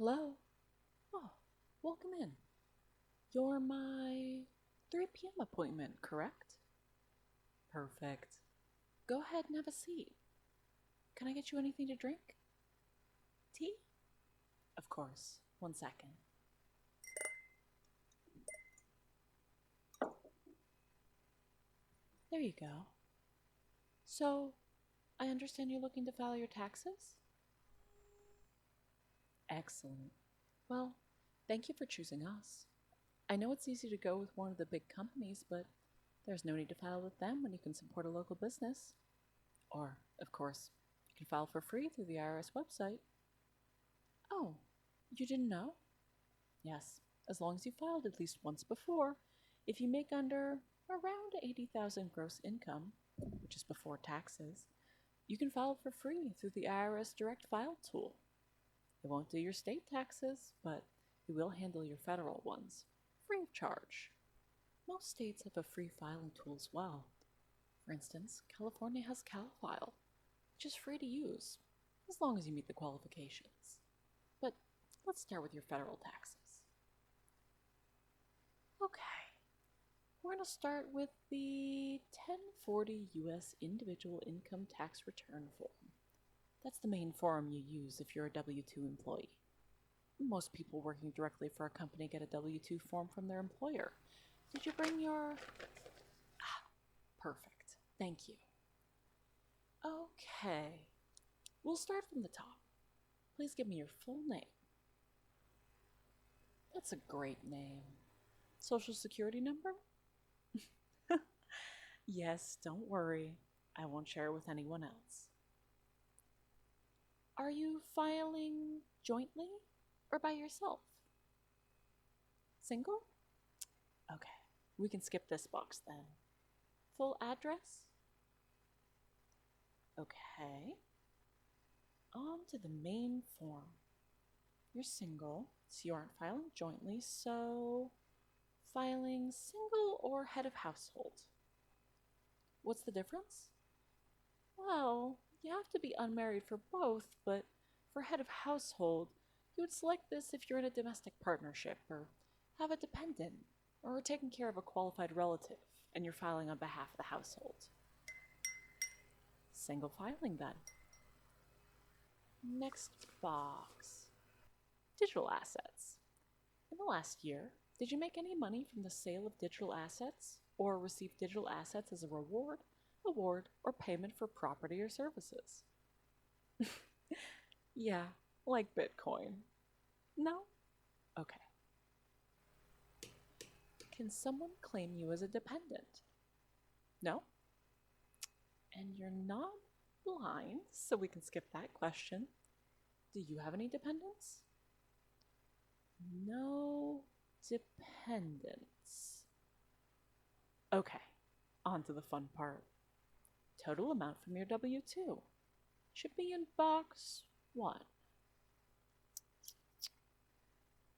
Hello? Oh, welcome in. You're my 3 p.m. appointment, correct? Perfect. Go ahead and have a seat. Can I get you anything to drink? Tea? Of course. 1 second. There you go. So, I understand you're looking to file your taxes? Excellent. Well, thank you for choosing us. I know it's easy to go with one of the big companies, but there's no need to file with them when you can support a local business. Or, of course, you can file for free through the IRS website. Oh, you didn't know? Yes, as long as you filed at least once before. If you make under around 80,000 gross income, which is before taxes, you can file for free through the IRS Direct File tool. It won't do your state taxes, but it will handle your federal ones, free of charge. Most states have a free filing tool as well. For instance, California has CalFile, which is free to use, as long as you meet the qualifications. But let's start with your federal taxes. Okay, we're going to start with the 1040 U.S. Individual Income Tax Return Form. That's the main form you use if you're a W-2 employee. Most people working directly for a company get a W-2 form from their employer. Did you bring your... Perfect. Thank you. Okay. We'll start from the top. Please give me your full name. That's a great name. Social security number? Yes, don't worry. I won't share it with anyone else. Are you filing jointly or by yourself? Single? Okay, we can skip this box then. Full address? Okay. On to the main form. You're single, so you aren't filing jointly, so filing single or head of household. What's the difference? Well, you have to be unmarried for both, but for head of household, you would select this if you're in a domestic partnership or have a dependent or are taking care of a qualified relative and you're filing on behalf of the household. Single filing then. Next box. Digital assets. In the last year, did you make any money from the sale of digital assets or receive digital assets as a reward, award, or payment for property or services? Yeah, like Bitcoin. No? Okay. Can someone claim you as a dependent? No? And you're not blind, so we can skip that question. Do you have any dependents? No dependents. Okay, on to the fun part. Total amount from your W-2 should be in box 1.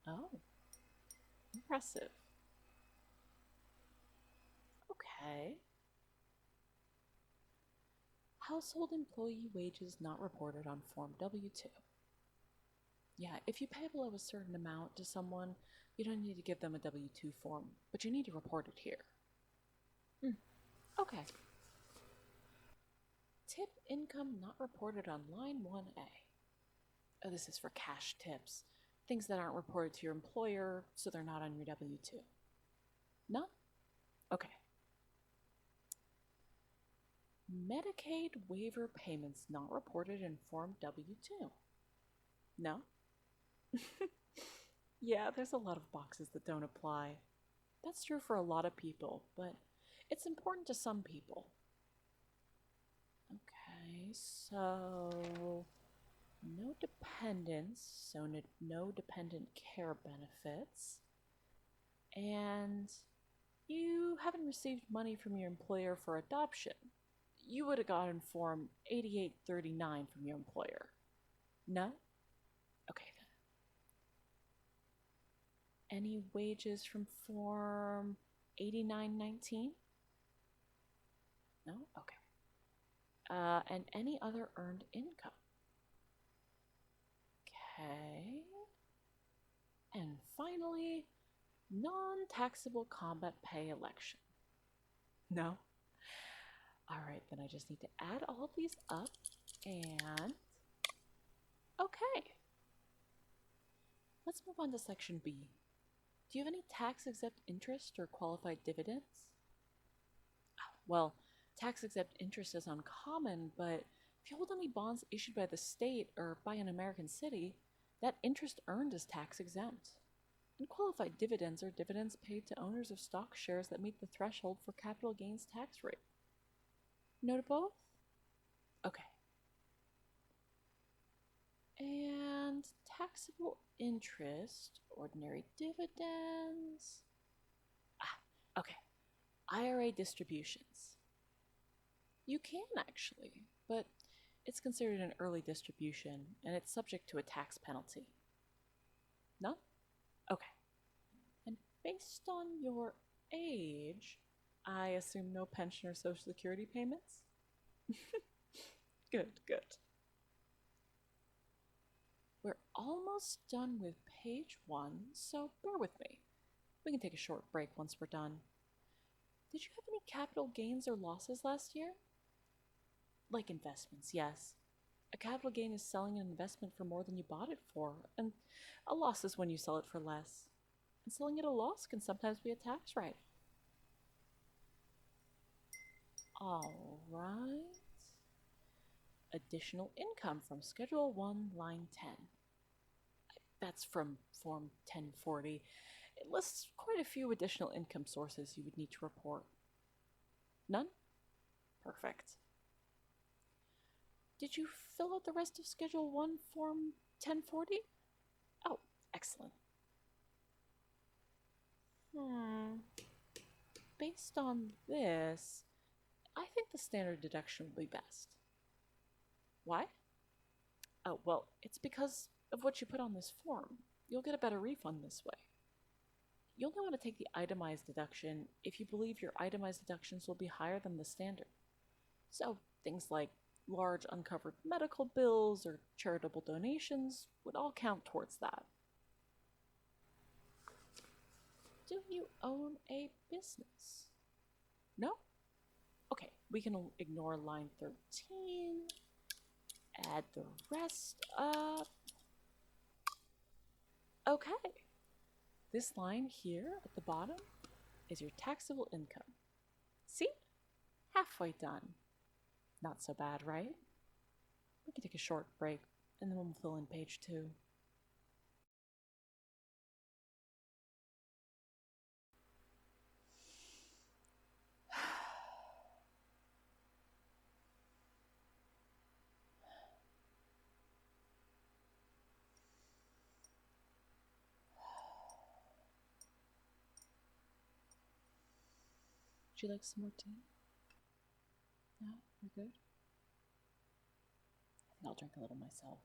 Oh, impressive. Okay. Household employee wages not reported on Form W-2. Yeah, if you pay below a certain amount to someone, you don't need to give them a W-2 form, but you need to report it here. Okay. Tip income not reported on line 1A. Oh, this is for cash tips. Things that aren't reported to your employer, so they're not on your W-2. No? Okay. Medicaid waiver payments not reported in Form W-2. No? Yeah, there's a lot of boxes that don't apply. That's true for a lot of people, but it's important to some people. Okay, so no dependents, so no dependent care benefits. And you haven't received money from your employer for adoption. You would have gotten Form 8839 from your employer. No? Okay then. Any wages from Form 8919? No? Okay. And any other earned income? Okay. And finally, non-taxable combat pay election. No? Alright, then I just need to add all of these up and... Okay. Let's move on to section B. Do you have any tax-exempt interest or qualified dividends? Well, tax-exempt interest is uncommon, but if you hold any bonds issued by the state or by an American city, that interest earned is tax-exempt. And qualified dividends are dividends paid to owners of stock shares that meet the threshold for capital gains tax rate. Note both? Okay. And taxable interest, ordinary dividends. Okay. IRA distributions. You can actually, but it's considered an early distribution and it's subject to a tax penalty. None? Okay. And based on your age, I assume no pension or Social Security payments? Good, good. We're almost done with page 1, so bear with me. We can take a short break once we're done. Did you have any capital gains or losses last year? Like investments, yes. A capital gain is selling an investment for more than you bought it for, and a loss is when you sell it for less. And selling at a loss can sometimes be a tax write. Alright. Additional income from Schedule 1, Line 10. That's from Form 1040. It lists quite a few additional income sources you would need to report. None? Perfect. Did you fill out the rest of Schedule 1, Form 1040? Oh, excellent. Based on this, I think the standard deduction will be best. Why? Oh, well, it's because of what you put on this form. You'll get a better refund this way. You'll only want to take the itemized deduction if you believe your itemized deductions will be higher than the standard. So, things like large uncovered medical bills or charitable donations would all count towards that. Do you own a business? No? Okay, we can ignore line 13, add the rest up. Okay, this line here at the bottom is your taxable income. See? Halfway done. Not so bad, right? We can take a short break and then we'll fill in page 2. Would you like some more tea? No? You're good? I think I'll drink a little myself.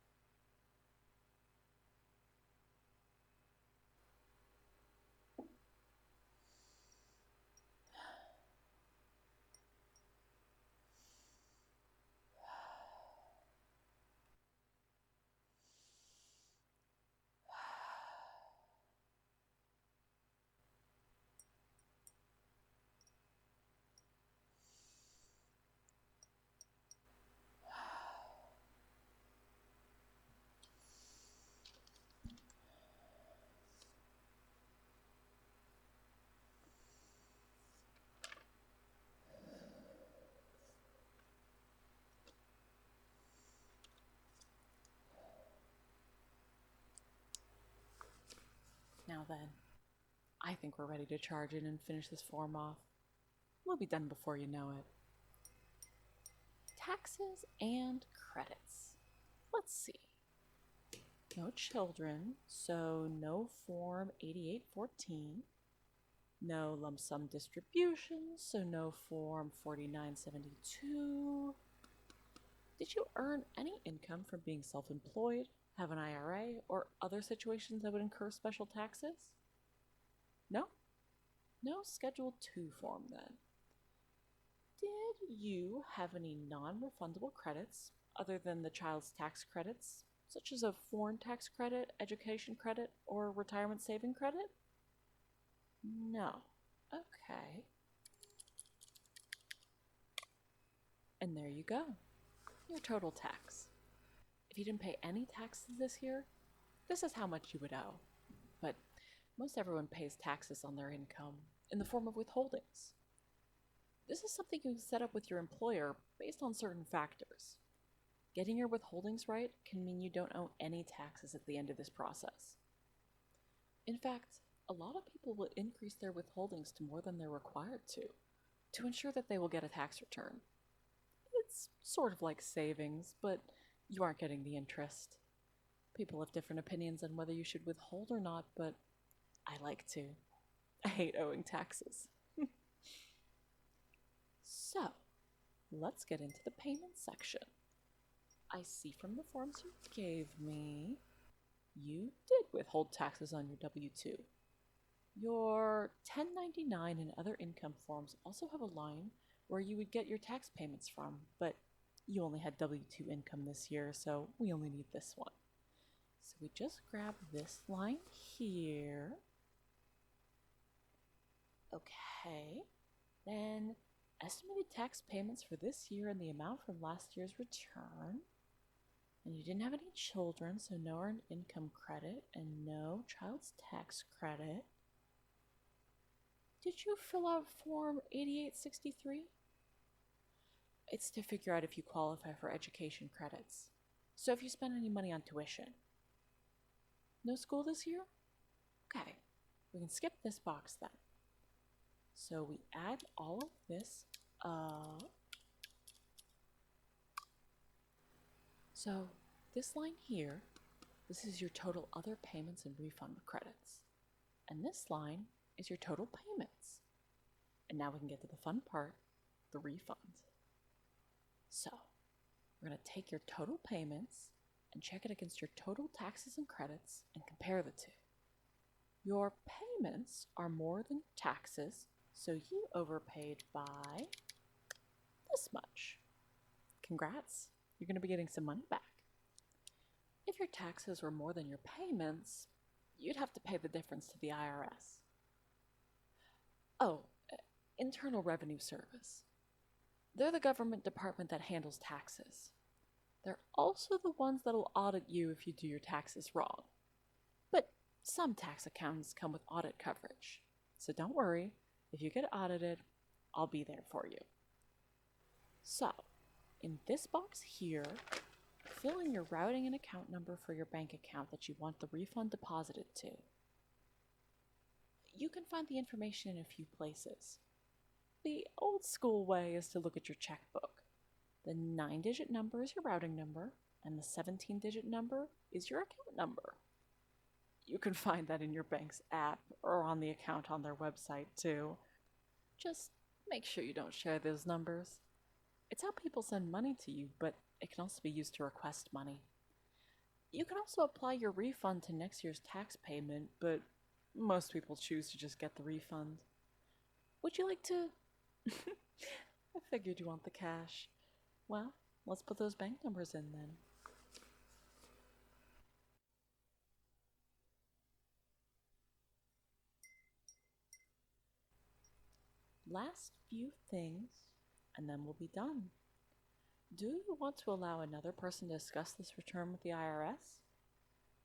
Now then, I think we're ready to charge in and finish this form off. We'll be done before you know it. Taxes and credits. Let's see. No children, so no Form 8814. No lump sum distributions, so no Form 4972. Did you earn any income from being self-employed, have an IRA, or other situations that would incur special taxes? No? No Schedule 2 form then. Did you have any non-refundable credits other than the child's tax credits such as a foreign tax credit, education credit, or retirement saving credit? No. Okay. And there you go. Your total tax. If you didn't pay any taxes this year, this is how much you would owe. But most everyone pays taxes on their income in the form of withholdings. This is something you set up with your employer based on certain factors. Getting your withholdings right can mean you don't owe any taxes at the end of this process. In fact, a lot of people will increase their withholdings to more than they're required to ensure that they will get a tax return. It's sort of like savings, but you aren't getting the interest. People have different opinions on whether you should withhold or not, but I like to. I hate owing taxes. So, let's get into the payment section. I see from the forms you gave me, you did withhold taxes on your W-2. Your 1099 and other income forms also have a line where you would get your tax payments from, but you only had W-2 income this year, so we only need this one. So we just grab this line here. Okay, then estimated tax payments for this year and the amount from last year's return. And you didn't have any children, so no earned income credit and no child's tax credit. Did you fill out Form 8863? It's to figure out if you qualify for education credits. So if you spend any money on tuition. No school this year? Okay, we can skip this box then. So we add all of this up. So this line here, this is your total other payments and refund credits. And this line is your total payments. And now we can get to the fun part, the refund. So we're going to take your total payments and check it against your total taxes and credits and compare the two. Your payments are more than taxes, so you overpaid by this much. Congrats, you're going to be getting some money back. If your taxes were more than your payments, you'd have to pay the difference to the IRS. Oh, Internal Revenue Service. They're the government department that handles taxes. They're also the ones that'll audit you if you do your taxes wrong. But some tax accountants come with audit coverage. So don't worry, if you get audited, I'll be there for you. So, in this box here, fill in your routing and account number for your bank account that you want the refund deposited to. You can find the information in a few places. The old school way is to look at your checkbook. The 9-digit number is your routing number, and the 17-digit number is your account number. You can find that in your bank's app or on the account on their website too. Just make sure you don't share those numbers. It's how people send money to you, but it can also be used to request money. You can also apply your refund to next year's tax payment, but most people choose to just get the refund. Would you like to... I figured you want the cash. Well, let's put those bank numbers in then. Last few things, and then we'll be done. Do you want to allow another person to discuss this return with the IRS?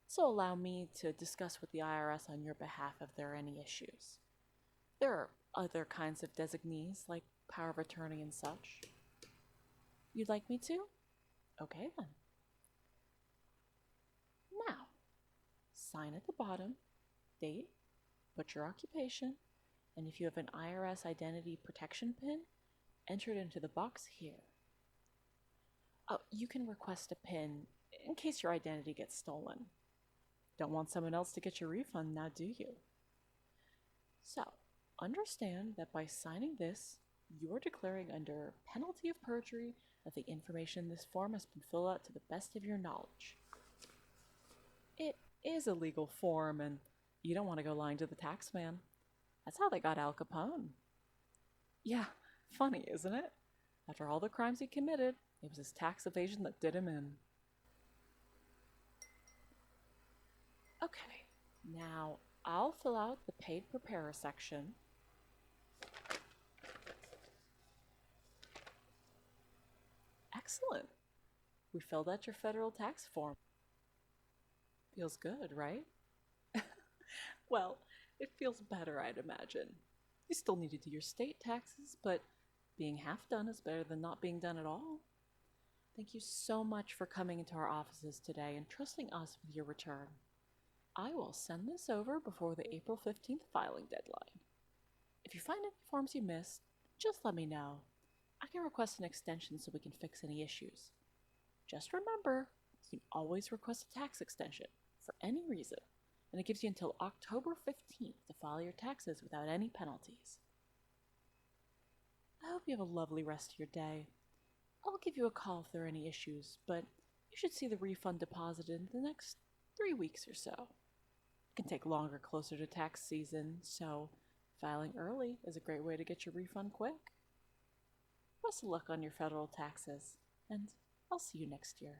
So allow me to discuss with the IRS on your behalf if there are any issues. There are other kinds of designees like power of attorney and such. You'd like me to? Okay then. Now, sign at the bottom, date, put your occupation, and if you have an IRS identity protection PIN, enter it into the box here. Oh, you can request a PIN in case your identity gets stolen. Don't want someone else to get your refund now, do you? So, understand that by signing this, you are declaring under penalty of perjury that the information in this form has been filled out to the best of your knowledge. It is a legal form, and you don't want to go lying to the tax man. That's how they got Al Capone. Yeah, funny, isn't it? After all the crimes he committed, it was his tax evasion that did him in. Okay, now I'll fill out the paid preparer section. Excellent. We filled out your federal tax form. Feels good, right? Well, it feels better, I'd imagine. You still need to do your state taxes, but being half done is better than not being done at all. Thank you so much for coming into our offices today and trusting us with your return. I will send this over before the April 15th filing deadline. If you find any forms you missed, just let me know. I can request an extension so we can fix any issues. Just remember, you can always request a tax extension for any reason, and it gives you until October 15th to file your taxes without any penalties. I hope you have a lovely rest of your day. I'll give you a call if there are any issues, but you should see the refund deposited in the next 3 weeks or so. It can take longer closer to tax season, so filing early is a great way to get your refund quick. Best of luck on your federal taxes, and I'll see you next year.